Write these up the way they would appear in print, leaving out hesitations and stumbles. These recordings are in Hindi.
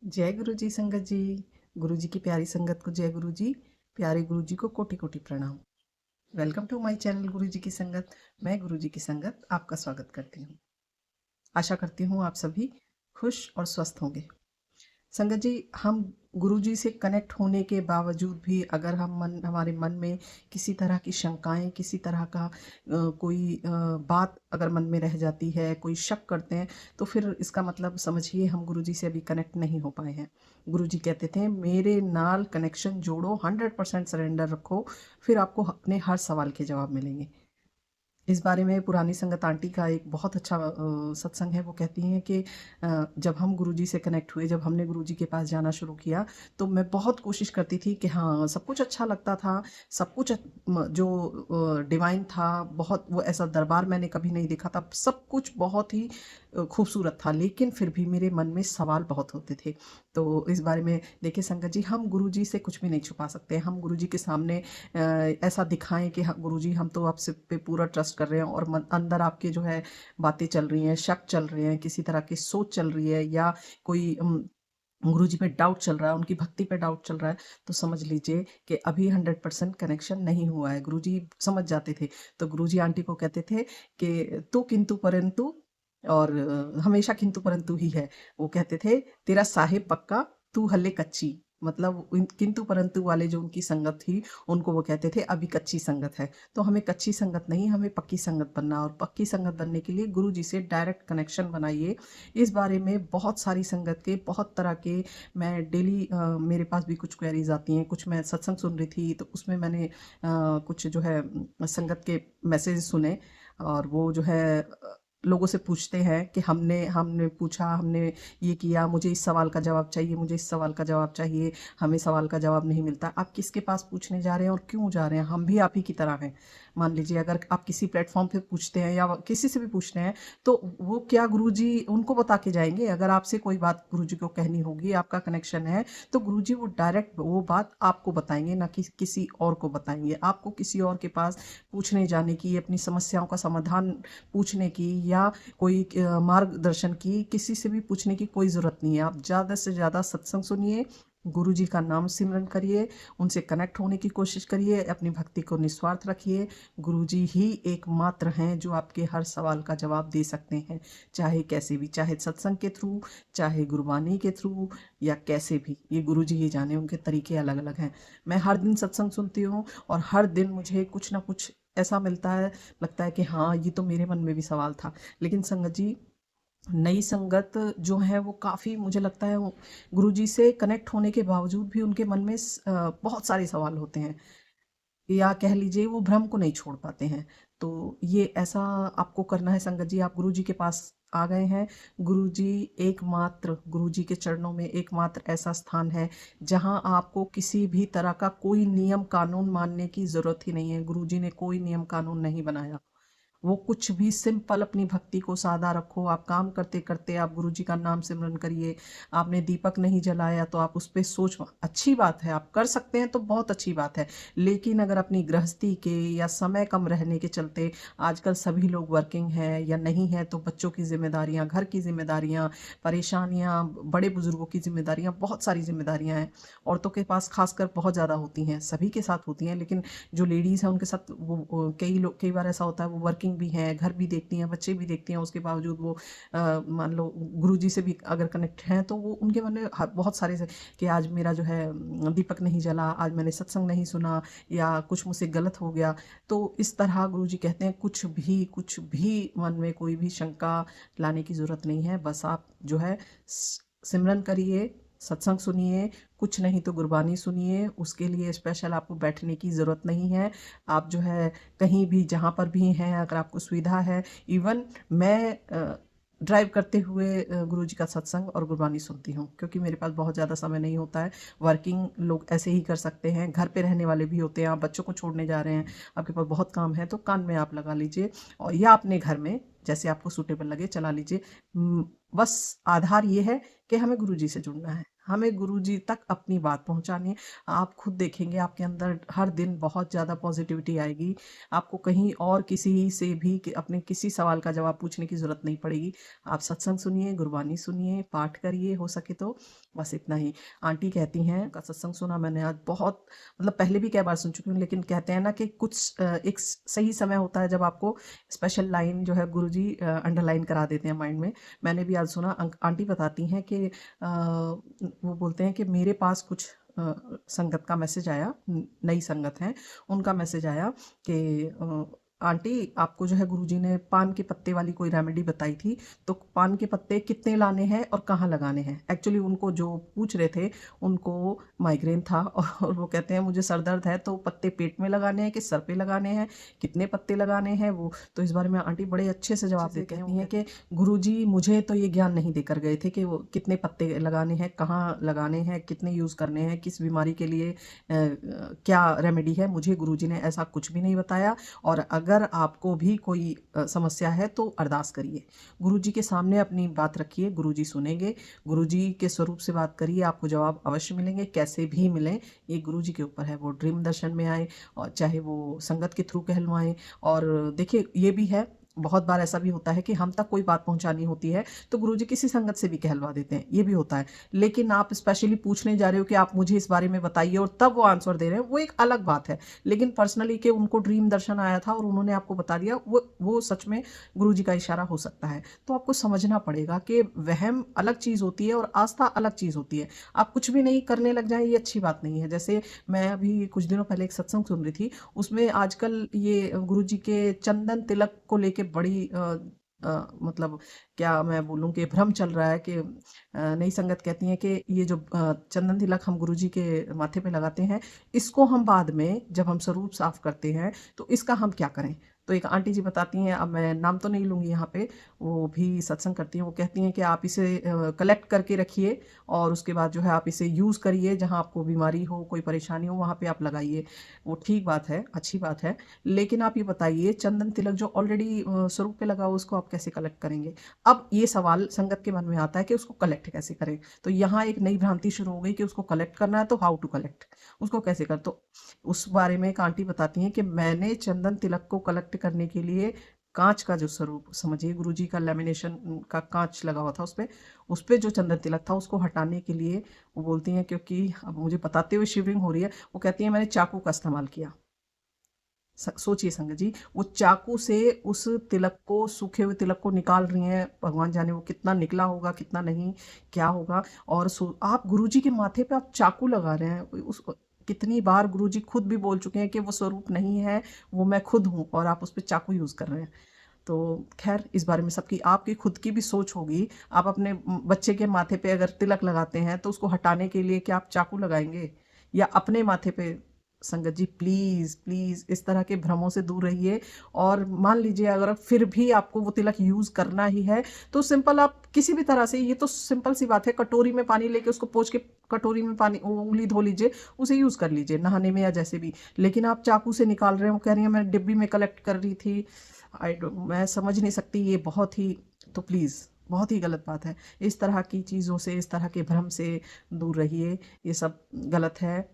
जय गुरु जी संगत जी। गुरु जी की प्यारी संगत को जय गुरु जी। प्यारे गुरु जी को कोटि कोटि प्रणाम। वेलकम टू माय चैनल गुरु जी की संगत। मैं गुरु जी की संगत आपका स्वागत करती हूँ। आशा करती हूँ आप सभी खुश और स्वस्थ होंगे। संगत जी, हम गुरुजी से कनेक्ट होने के बावजूद भी अगर हमारे मन में किसी तरह की शंकाएं, किसी तरह का कोई बात अगर मन में रह जाती है, कोई शक करते हैं, तो फिर इसका मतलब समझिए हम गुरुजी से अभी कनेक्ट नहीं हो पाए हैं। गुरुजी कहते थे मेरे नाल कनेक्शन जोड़ो, 100% सरेंडर रखो, फिर आपको अपने हर सवाल के जवाब मिलेंगे। इस बारे में पुरानी संगत आंटी का एक बहुत अच्छा सत्संग है। वो कहती हैं कि जब हम गुरुजी से कनेक्ट हुए, जब हमने गुरुजी के पास जाना शुरू किया, तो मैं बहुत कोशिश करती थी कि हाँ, सब कुछ अच्छा लगता था, सब कुछ जो डिवाइन था, बहुत वो ऐसा दरबार मैंने कभी नहीं देखा था, सब कुछ बहुत ही खूबसूरत था, लेकिन फिर भी मेरे मन में सवाल बहुत होते थे। तो इस बारे में देखिए संगत जी, हम गुरुजी से कुछ भी नहीं छुपा सकते। हम गुरुजी के सामने ऐसा दिखाएं कि हाँ गुरुजी, हम तो आपसे पे पूरा ट्रस्ट कर रहे हैं, और अंदर आपके जो है बातें चल रही हैं, शक चल रहे हैं, किसी तरह की सोच चल रही है, या कोई गुरुजी पे डाउट चल रहा है, उनकी भक्ति पे डाउट चल रहा है, तो समझ लीजिए कि अभी 100% कनेक्शन नहीं हुआ है। गुरुजी समझ जाते थे। तो गुरुजी आंटी को कहते थे कि तू किंतु परंतु, और हमेशा किंतु परंतु ही है। वो कहते थे तेरा साहिब पक्का, तू हल्ले कच्ची। मतलब किंतु परंतु वाले जो उनकी संगत थी, उनको वो कहते थे अभी कच्ची संगत है। तो हमें कच्ची संगत नहीं, हमें पक्की संगत बनना, और पक्की संगत बनने के लिए गुरु जी से डायरेक्ट कनेक्शन बनाइए। इस बारे में बहुत सारी संगत के, बहुत तरह के, मैं डेली मेरे पास भी कुछ क्वेरीज आती हैं। कुछ मैं सत्संग सुन रही थी, तो उसमें मैंने कुछ जो है संगत के मैसेज सुने, और वो जो है लोगों से पूछते हैं कि हमने हमने पूछा, हमने ये किया, मुझे इस सवाल का जवाब चाहिए, मुझे इस सवाल का जवाब चाहिए, हमें सवाल का जवाब नहीं मिलता। आप किसके पास पूछने जा रहे हैं और क्यों जा रहे हैं? हम भी आप ही की तरह हैं। मान लीजिए अगर आप किसी प्लेटफॉर्म पे पूछते हैं या किसी से भी पूछते हैं, तो वो क्या गुरुजी उनको बता के जाएंगे? अगर आपसे कोई बात गुरुजी को कहनी होगी, आपका कनेक्शन है, तो गुरुजी वो डायरेक्ट वो बात आपको बताएंगे, ना कि किसी और को बताएंगे। आपको किसी और के पास पूछने जाने की, अपनी समस्याओं का समाधान पूछने की, या कोई मार्गदर्शन की, किसी से भी पूछने की कोई ज़रूरत नहीं है। आप ज़्यादा से ज़्यादा सत्संग सुनिए, गुरु जी का नाम सिमरन करिए, उनसे कनेक्ट होने की कोशिश करिए, अपनी भक्ति को निस्वार्थ रखिए। गुरु जी ही एकमात्र हैं जो आपके हर सवाल का जवाब दे सकते हैं, चाहे कैसे भी, चाहे सत्संग के थ्रू, चाहे गुरबानी के थ्रू, या कैसे भी। ये गुरु जी ही जाने, उनके तरीके अलग अलग हैं। मैं हर दिन सत्संग सुनती हूँ, और हर दिन मुझे कुछ ना कुछ ऐसा मिलता है, लगता है कि हाँ, ये तो मेरे मन में भी सवाल था। लेकिन संगत जी, नई संगत जो है वो काफ़ी, मुझे लगता है गुरुजी से कनेक्ट होने के बावजूद भी उनके मन में बहुत सारे सवाल होते हैं, या कह लीजिए वो भ्रम को नहीं छोड़ पाते हैं। तो ये ऐसा आपको करना है संगत जी। आप गुरुजी के पास आ गए हैं। गुरुजी एकमात्र, गुरुजी के चरणों में एकमात्र ऐसा स्थान है जहां आपको किसी भी तरह का कोई नियम कानून मानने की ज़रूरत ही नहीं है। गुरुजी ने कोई नियम कानून नहीं बनाया। वो कुछ भी, सिंपल अपनी भक्ति को सादा रखो। आप काम करते करते आप गुरुजी का नाम सिमरन करिए। आपने दीपक नहीं जलाया तो आप उस पर सोच, अच्छी बात है, आप कर सकते हैं तो बहुत अच्छी बात है। लेकिन अगर अपनी गृहस्थी के या समय कम रहने के चलते, आजकल सभी लोग वर्किंग हैं या नहीं है, तो बच्चों की जिम्मेदारियां, घर की जिम्मेदारियां, परेशानियां, बड़े बुजुर्गों की जिम्मेदारियां, बहुत सारी जिम्मेदारियां हैं। औरतों के पास खासकर बहुत ज़्यादा होती हैं, सभी के साथ होती हैं, लेकिन जो लेडीज़ हैं उनके साथ वो कई लोग, कई बार ऐसा होता है वो वर्किंग भी हैं, घर भी देखती हैं, बच्चे भी देखती हैं, उसके बावजूद वो मान लो गुरुजी से भी अगर कनेक्ट हैं, तो वो उनके मन में बहुत सारे से कि आज मेरा जो है दीपक नहीं जला, आज मैंने सत्संग नहीं सुना, या कुछ मुझसे गलत हो गया। तो इस तरह गुरुजी कहते हैं कुछ भी मन में कोई भी शंका लाने की ज़रूरत नहीं है। बस आप जो है सिमरन करिए, सत्संग सुनिए, कुछ नहीं तो गुरबानी सुनिए। उसके लिए स्पेशल आपको बैठने की ज़रूरत नहीं है। आप जो है कहीं भी, जहाँ पर भी हैं, अगर आपको सुविधा है, इवन मैं ड्राइव करते हुए गुरुजी का सत्संग और गुरबानी सुनती हूँ, क्योंकि मेरे पास बहुत ज़्यादा समय नहीं होता है। वर्किंग लोग ऐसे ही कर सकते हैं, घर पे रहने वाले भी होते हैं, आप बच्चों को छोड़ने जा रहे हैं, आपके पास बहुत काम है, तो कान में आप लगा लीजिए, और या अपने घर में जैसे आपको सूटेबल लगे चला लीजिए। बस आधार ये है कि हमें गुरुजी से जुड़ना है, हमें गुरुजी तक अपनी बात पहुँचानी है। आप खुद देखेंगे आपके अंदर हर दिन बहुत ज़्यादा पॉज़िटिविटी आएगी। आपको कहीं और किसी से भी कि अपने किसी सवाल का जवाब पूछने की ज़रूरत नहीं पड़ेगी। आप सत्संग सुनिए, गुरबानी सुनिए, पाठ करिए हो सके तो, बस इतना ही। आंटी कहती हैं का सत्संग सुना मैंने आज बहुत, मतलब पहले भी कई बार सुन चुकी हूँ, लेकिन कहते हैं ना कि कुछ एक सही समय होता है जब आपको स्पेशल लाइन जो है गुरुजी अंडरलाइन करा देते हैं माइंड में। मैंने भी आज सुना, आंटी बताती हैं कि वो बोलते हैं कि मेरे पास कुछ संगत का मैसेज आया, नई संगत हैं, उनका मैसेज आया कि आंटी आपको जो है गुरुजी ने पान के पत्ते वाली कोई रेमेडी बताई थी, तो पान के पत्ते कितने लाने हैं और कहाँ लगाने हैं। एक्चुअली उनको जो पूछ रहे थे उनको माइग्रेन था और वो कहते हैं मुझे सर दर्द है, तो पत्ते पेट में लगाने हैं कि सर पे लगाने हैं, कितने पत्ते लगाने हैं वो। तो इस बारे में आंटी बड़े अच्छे से जवाब देती हैं कि गुरुजी मुझे तो ये ज्ञान नहीं देकर गए थे कि वो कितने पत्ते लगाने हैं, कहाँ लगाने हैं, कितने यूज़ करने हैं, किस बीमारी के लिए क्या रेमेडी है, मुझे गुरुजी ने ऐसा कुछ भी नहीं बताया। और अगर आपको भी कोई समस्या है तो अरदास करिए, गुरुजी के सामने अपनी बात रखिए, गुरुजी सुनेंगे। गुरुजी के स्वरूप से बात करिए, आपको जवाब अवश्य मिलेंगे, कैसे भी मिलें ये गुरुजी के ऊपर है। वो ड्रीम दर्शन में आए और चाहे वो संगत के थ्रू कहलवाएं। और देखिए ये भी है, बहुत बार ऐसा भी होता है कि हम तक कोई बात पहुंचानी होती है तो गुरुजी किसी संगत से भी कहलवा देते हैं, ये भी होता है। लेकिन आप स्पेशली पूछने जा रहे हो कि आप मुझे इस बारे में बताइए और तब वो आंसर दे रहे हैं, वो एक अलग बात है। लेकिन पर्सनली कि उनको ड्रीम दर्शन आया था और उन्होंने आपको बता दिया, वो सच में गुरुजी का इशारा हो सकता है। तो आपको समझना पड़ेगा कि वहम अलग चीज़ होती है और आस्था अलग चीज़ होती है। आप कुछ भी नहीं करने लग जाएं, ये अच्छी बात नहीं है। जैसे मैं अभी कुछ दिनों पहले एक सत्संग सुन रही थी, उसमें आजकल ये गुरुजी के चंदन तिलक को लेके बड़ी मतलब क्या मैं बोलूँ कि भ्रम चल रहा है कि नई संगत कहती हैं कि ये जो चंदन तिलक हम गुरुजी के माथे पे लगाते हैं, इसको हम बाद में जब हम स्वरूप साफ करते हैं तो इसका हम क्या करें। तो एक आंटी जी बताती हैं, अब मैं नाम तो नहीं लूँगी यहाँ पे, वो भी सत्संग करती हैं, वो कहती हैं कि आप इसे कलेक्ट करके रखिए और उसके बाद जो है आप इसे यूज़ करिए, जहाँ आपको बीमारी हो, कोई परेशानी हो, वहाँ पे आप लगाइए। वो ठीक बात है, अच्छी बात है। लेकिन आप ये बताइए चंदन तिलक जो ऑलरेडी स्वरूप पे लगा हो उसको आप कैसे कलेक्ट करेंगे। अब ये सवाल संगत के मन में आता है कि उसको कलेक्ट कैसे करें। तो यहाँ एक नई भ्रांति शुरू हो गई कि उसको कलेक्ट करना है, तो हाउ टू कलेक्ट, उसको कैसे कर। तो उस बारे में एक आंटी बताती हैं कि मैंने चंदन तिलक को कलेक्ट करने के लिए कांच का जो स्वरूप समझिए, गुरुजी का लेमिनेशन का कांच लगा हुआ था, उस पे जो चंदन तिलक था उसको हटाने के लिए वो बोलती हैं, क्योंकि अब मुझे बताते हुए शिवरिंग हो रही है, वो कहती हैं मैंने चाकू का इस्तेमाल किया। सोचिए संगत जी, वो चाकू से उस तिलक को, सूखे हुए तिलक को निकाल रही हैं, भगवान जाने वो कितना निकला होगा, कितना नहीं, क्या होगा। और आप गुरुजी के माथे पे आप चाकू लगा रहे हैं, उस कितनी बार गुरुजी खुद भी बोल चुके हैं कि वो स्वरूप नहीं है, वो मैं खुद हूँ, और आप उस पर चाकू यूज़ कर रहे हैं। तो खैर इस बारे में सबकी आपकी खुद की भी सोच होगी। आप अपने बच्चे के माथे पे अगर तिलक लगाते हैं तो उसको हटाने के लिए क्या आप चाकू लगाएंगे, या अपने माथे पे। संगत जी प्लीज़ प्लीज़ इस तरह के भ्रमों से दूर रहिए। और मान लीजिए अगर फिर भी आपको वो तिलक यूज़ करना ही है तो सिंपल आप किसी भी तरह से, ये तो सिंपल सी बात है, कटोरी में पानी लेके उसको पोंछ के कटोरी में पानी उंगली धो लीजिए, उसे यूज़ कर लीजिए नहाने में या जैसे भी। लेकिन आप चाकू से निकाल रहे हो, कह रही हैं मैं डिब्बी में कलेक्ट कर रही थी, मैं समझ नहीं सकती, ये बहुत ही, तो प्लीज़ बहुत ही गलत बात है। इस तरह की चीज़ों से, इस तरह के भ्रम से दूर रहिए, ये सब गलत है।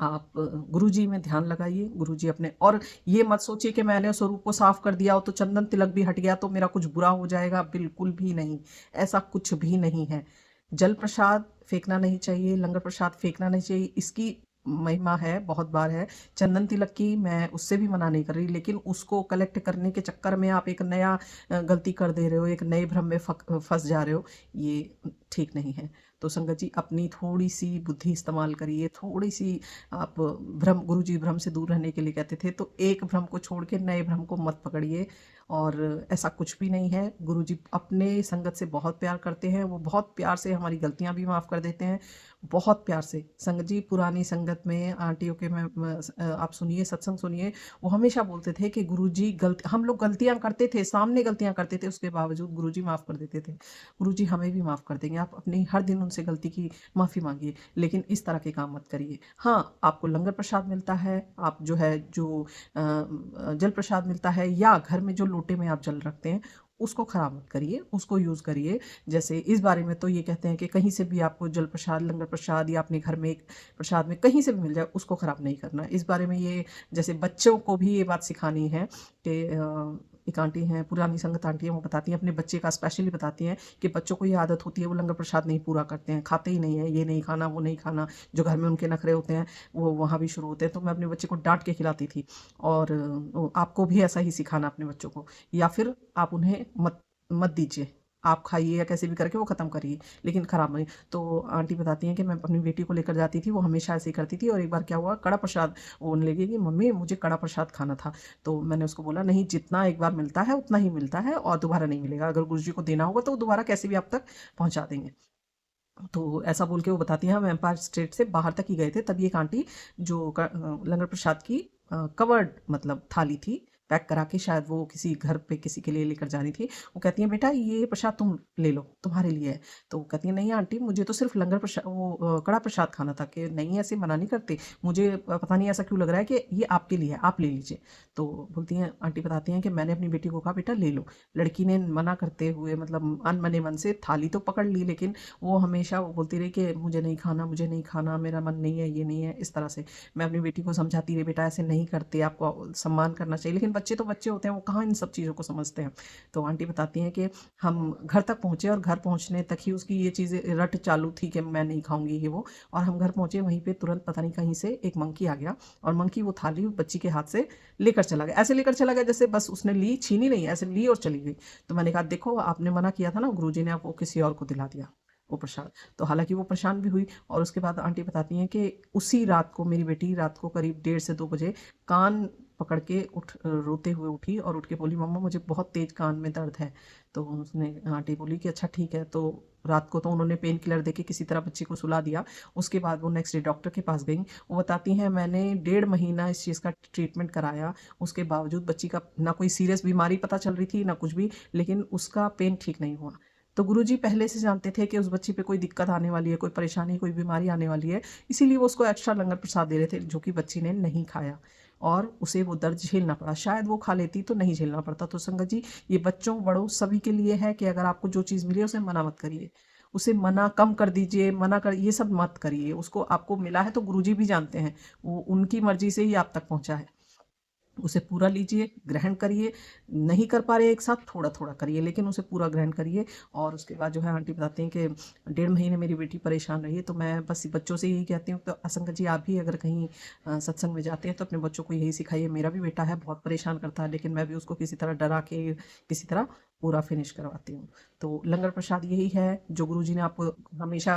आप गुरुजी में ध्यान लगाइए, गुरुजी अपने, और ये मत सोचिए कि मैंने स्वरूप को साफ कर दिया हो तो चंदन तिलक भी हट गया तो मेरा कुछ बुरा हो जाएगा, बिल्कुल भी नहीं, ऐसा कुछ भी नहीं है। जल प्रसाद फेंकना नहीं चाहिए, लंगर प्रसाद फेंकना नहीं चाहिए, इसकी महिमा है, बहुत बार है। चंदन तिलक की मैं उससे भी मना नहीं कर रही, लेकिन उसको कलेक्ट करने के चक्कर में आप एक नया गलती कर दे रहे हो, एक नए भ्रम में फंस जा रहे हो, ये ठीक नहीं है। तो संगत जी अपनी थोड़ी सी बुद्धि इस्तेमाल करिए, थोड़ी सी आप भ्रम, गुरुजी भ्रम से दूर रहने के लिए कहते थे, तो एक भ्रम को छोड़ के नए भ्रम को मत पकड़िए। और ऐसा कुछ भी नहीं है, गुरुजी अपने संगत से बहुत प्यार करते हैं, वो बहुत प्यार से हमारी गलतियां भी माफ़ कर देते हैं, बहुत प्यार से। संगत जी पुरानी संगत में आंटियों के में आप सुनिए, सत्संग सुनिए, वो हमेशा बोलते थे कि गुरुजी हम लोग गलतियां करते थे, सामने गलतियां करते थे, उसके बावजूद गुरुजी माफ़ कर देते थे। गुरुजी हमें भी माफ़ कर देंगे। आप अपनी हर दिन उनसे गलती की माफ़ी मांगिए, लेकिन इस तरह के काम मत करिए। हाँ, आपको लंगर प्रसाद मिलता है, आप जो है जो जल प्रसाद मिलता है, या घर में जो लोटे में आप जल रखते हैं उसको खराब मत करिए, उसको यूज़ करिए। जैसे इस बारे में तो ये कहते हैं कि कहीं से भी आपको जल प्रसाद, लंगर प्रसाद या अपने घर में एक प्रसाद में कहीं से भी मिल जाए, उसको खराब नहीं करना। इस बारे में ये जैसे बच्चों को भी ये बात सिखानी है कि एक आंटी हैं, पुरानी संगत आंटी हैं, वो बताती हैं, अपने बच्चे का स्पेशली बताती हैं कि बच्चों को ये आदत होती है, वो लंगर प्रसाद नहीं पूरा करते हैं, खाते ही नहीं है, ये नहीं खाना, वो नहीं खाना, जो घर में उनके नखरे होते हैं वो वहाँ भी शुरू होते हैं। तो मैं अपने बच्चे को डांट के खिलाती थी। और आपको भी ऐसा ही सिखाना अपने बच्चों को, या फिर आप उन्हें मत मत दीजिए, आप खाइए या कैसे भी करके वो ख़त्म करिए, लेकिन ख़राब नहीं। तो आंटी बताती हैं कि मैं अपनी बेटी को लेकर जाती थी, वो हमेशा ऐसे ही करती थी। और एक बार क्या हुआ, कड़ा प्रसाद वो बोलने लगी कि मम्मी मुझे कड़ा प्रसाद खाना था। तो मैंने उसको बोला, नहीं, जितना एक बार मिलता है उतना ही मिलता है और दोबारा नहीं मिलेगा। अगर गुरुजी को देना होगा तो वो दोबारा कैसे भी आप तक पहुंचा देंगे। तो ऐसा बोल के वो बताती हैं, हम एम्पायर स्टेट से बाहर तक ही गए थे, तभी एक आंटी जो लंगर प्रसाद की कवर्ड मतलब थाली थी, पैक करा के, शायद वो किसी घर पे किसी के लिए लेकर जानी थी। वो कहती हैं, बेटा ये प्रसाद तुम ले लो, तुम्हारे लिए है। तो वो कहती है, नहीं आंटी, मुझे तो सिर्फ लंगर प्रसाद, वो कड़ा प्रसाद खाना था। कि नहीं, ऐसे मना नहीं करते, मुझे पता नहीं ऐसा क्यों लग रहा है कि ये आपके लिए है, आप ले लीजिए। तो बोलती हैं, आंटी बताती हैं कि मैंने अपनी बेटी को कहा, बेटा ले लो। लड़की ने मना करते हुए मतलब अनमने मन से थाली तो पकड़ ली, लेकिन वो हमेशा वो बोलती रही कि मुझे नहीं खाना, मुझे नहीं खाना, मेरा मन नहीं है, ये नहीं है, इस तरह से। मैं अपनी बेटी को समझाती रही, बेटा ऐसे नहीं करते, आपको सम्मान करना चाहिए। लेकिन बच्चे तो बच्चे होते हैं, वो कहाँ इन सब चीज़ों को समझते हैं। तो आंटी बताती हैं कि हम घर तक पहुँचे और घर पहुँचने तक ही उसकी ये चीज़ें रट चालू थी कि मैं नहीं खाऊंगी ये वो। और हम घर पहुँचे, वहीं पे तुरंत पता नहीं कहीं से एक मंकी आ गया, और मंकी वो थाली बच्ची के हाथ से लेकर चला गया। ऐसे लेकर चला गया जैसे बस उसने ली, छीनी नहीं, ऐसे ली और चली गई। तो मैंने कहा, देखो आपने मना किया था ना, गुरुजी ने आपको किसी और को दिला दिया वो प्रसाद। तो हालांकि वो परेशान भी हुई। और उसके बाद आंटी बताती हैं कि उसी रात को मेरी बेटी रात को करीब 1:30 से 2 बजे कान पकड़ के रोते हुए उठी और उठ के बोली, मम्मा मुझे बहुत तेज कान में दर्द है। तो उसने आंटी बोली कि अच्छा ठीक है। तो रात को तो उन्होंने पेन किलर दे के किसी तरह बच्ची को सुला दिया। उसके बाद वो नेक्स्ट डे डॉक्टर के पास गई। वो बताती हैं, मैंने 1.5 महीना इस चीज़ का ट्रीटमेंट कराया, उसके बावजूद बच्ची का ना कोई सीरियस बीमारी पता चल रही थी ना कुछ भी, लेकिन उसका पेन ठीक नहीं हुआ। तो गुरुजी पहले से जानते थे कि उस बच्ची पे कोई दिक्कत आने वाली है, कोई परेशानी, कोई बीमारी आने वाली है, इसीलिए वो उसको एक्स्ट्रा लंगर प्रसाद दे रहे थे, जो कि बच्ची ने नहीं खाया और उसे वो दर्द झेलना पड़ा। शायद वो खा लेती तो नहीं झेलना पड़ता। तो संगत जी, ये बच्चों बड़ों सभी के लिए है कि अगर आपको जो चीज़ मिली है उसे मना मत करिए, उसे मना कम कर दीजिए, मना कर ये सब मत करिए। उसको आपको मिला है तो गुरुजी भी जानते हैं, वो उनकी मर्जी से ही आप तक पहुंचा है। उसे पूरा लीजिए, ग्रहण करिए। नहीं कर पा रहे एक साथ, थोड़ा थोड़ा करिए, लेकिन उसे पूरा ग्रहण करिए। और उसके बाद जो है आंटी बताती हैं कि 1.5 महीने मेरी बेटी परेशान रही है। तो मैं बस बच्चों से यही कहती हूँ, तो असंगत जी आप भी अगर कहीं सत्संग में जाते हैं तो अपने बच्चों को यही सिखाइए। मेरा भी बेटा है, बहुत परेशान करता है, लेकिन मैं भी उसको किसी तरह डरा के किसी तरह पूरा फिनिश करवाती हूँ। तो लंगर प्रसाद यही है जो गुरुजी ने आपको हमेशा,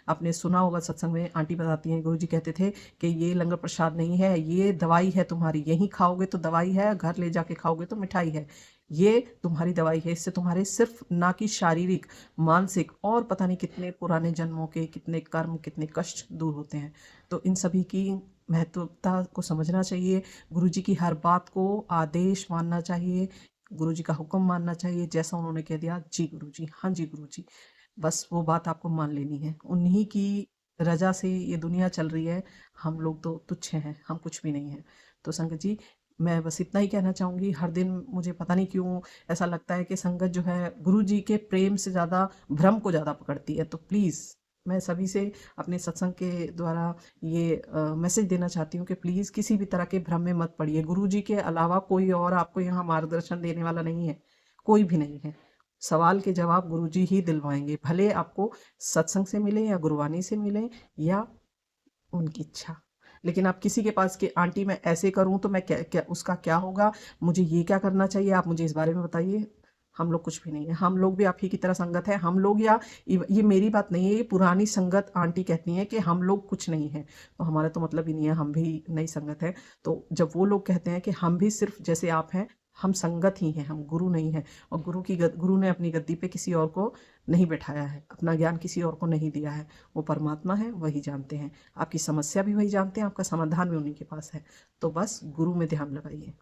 आपने सुना होगा सत्संग में आंटी बताती हैं, गुरुजी कहते थे कि ये लंगर प्रसाद नहीं है, ये दवाई है तुम्हारी, यहीं खाओगे तो दवाई है, घर ले जाके खाओगे तो मिठाई है। ये तुम्हारी दवाई है, इससे तुम्हारे सिर्फ ना कि शारीरिक, मानसिक और पता नहीं कितने पुराने जन्मों के कितने कर्म, कितने कष्ट दूर होते हैं। तो इन सभी की महत्वता को समझना चाहिए। गुरुजी की हर बात को आदेश मानना चाहिए, गुरुजी का हुक्म मानना चाहिए। जैसा उन्होंने कह दिया, जी गुरुजी, हाँ जी गुरुजी, बस वो बात आपको मान लेनी है। उन्हीं की रजा से ये दुनिया चल रही है, हम लोग तो तुच्छ हैं, हम कुछ भी नहीं हैं। तो संगत जी, मैं बस इतना ही कहना चाहूँगी। हर दिन मुझे पता नहीं क्यों ऐसा लगता है कि संगत जो है गुरु जी के प्रेम से ज़्यादा भ्रम को ज़्यादा पकड़ती है। तो प्लीज़ मैं सभी से अपने सत्संग के द्वारा ये मैसेज देना चाहती हूँ कि प्लीज़ किसी भी तरह के भ्रम में मत पड़िए। गुरु जी के अलावा कोई और आपको यहाँ मार्गदर्शन देने वाला नहीं है, कोई भी नहीं है। सवाल के जवाब गुरुजी ही दिलवाएंगे, भले आपको सत्संग से मिले या गुरबानी से मिले या उनकी इच्छा। लेकिन आप किसी के पास कि आंटी मैं ऐसे करूं तो मैं क्या क्या उसका क्या होगा, मुझे ये क्या करना चाहिए, आप मुझे इस बारे में बताइए। हम लोग कुछ भी नहीं है, हम लोग भी आप ही की तरह संगत है। हम लोग, या ये मेरी बात नहीं है, ये पुरानी संगत आंटी कहती हैं कि हम लोग कुछ नहीं है, तो हमारा तो मतलब ही नहीं है, हम भी नई संगत है। तो जब वो लोग कहते हैं कि हम भी सिर्फ जैसे आप हैं, हम संगत ही हैं, हम गुरु नहीं हैं। और गुरु ने अपनी गद्दी पे किसी और को नहीं बैठाया है, अपना ज्ञान किसी और को नहीं दिया है। वो परमात्मा है, वही जानते हैं। आपकी समस्या भी वही जानते हैं, आपका समाधान भी उन्हीं के पास है। तो बस गुरु में ध्यान लगाइए।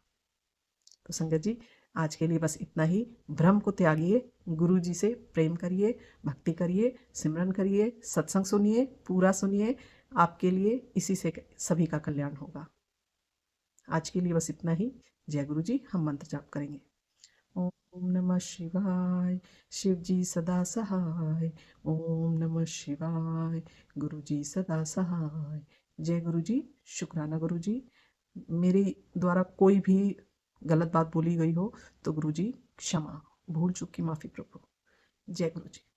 तो संगत जी, आज के लिए बस इतना ही। भ्रम को त्यागिए, गुरु जी से प्रेम करिए, भक्ति करिए, सिमरन करिए, सत्संग सुनिए, पूरा सुनिए। आपके लिए इसी से सभी का कल्याण होगा। आज के लिए बस इतना ही। जय गुरु जी। हम मंत्र जाप करेंगे। ओम नमः शिवाय। शिव जी सदा सहाय। ओम नमः शिवाय। गुरु जी सदा सहाय। जय गुरु जी। शुक्राना गुरु जी। मेरे द्वारा कोई भी गलत बात बोली गई हो तो गुरु जी क्षमा, भूल चूक की माफी प्रभु। जय गुरु जी।